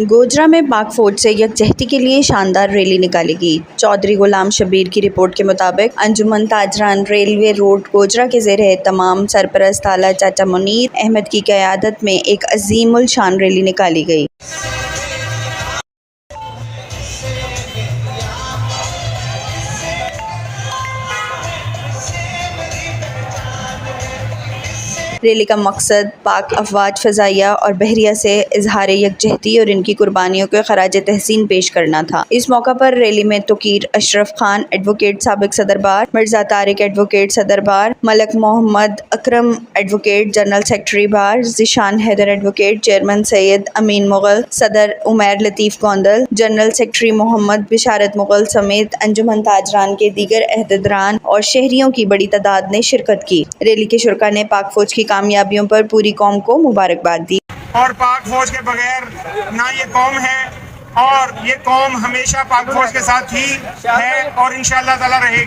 गोजरा में पाक फौज से यकजहती के लिए शानदार रैली निकाली गई। चौधरी गुलाम शबीर की रिपोर्ट के मुताबिक अंजुमन ताजरान रेलवे रोड गोजरा के ज़ेर तमाम सरपरस्त आला चाचा मुनीर अहमद की क़यादत में एक अजीमुल शान रैली निकाली गई। रैली का मकसद पाक अफवाज फ़ज़ाइया और बहरिया से इजहार यकजहती और इनकी कुर्बानियों को खराज तहसीन पेश करना था। इस मौका पर रैली में तोकीर अशरफ खान एडवोकेट साबिक सदर बार, मिर्ज़ा तारिक एडवोकेट सदर बार, Malak Mohammad Akram advocate general secretary बार, ज़ीशान हैदर एडवोकेट, चेयरमैन सैयद अमीन मुग़ल, सदर उमैर लतीफ़ गोंदल, जनरल सेक्रेटरी मोहम्मद बिशारत मुग़ल समेत अंजुमन ताजरान के दीगर अहदेदारान और शहरियों की बड़ी तादाद ने शिरकत की। रैली के शुरका ने पाक फौज की कामयाबियों पर पूरी कौम को मुबारकबाद दी। और पाक फौज के बगैर ना ये कौम है और ये कौम हमेशा पाक फौज के साथ ही है और इंशाअल्लाह ताला रहेगी।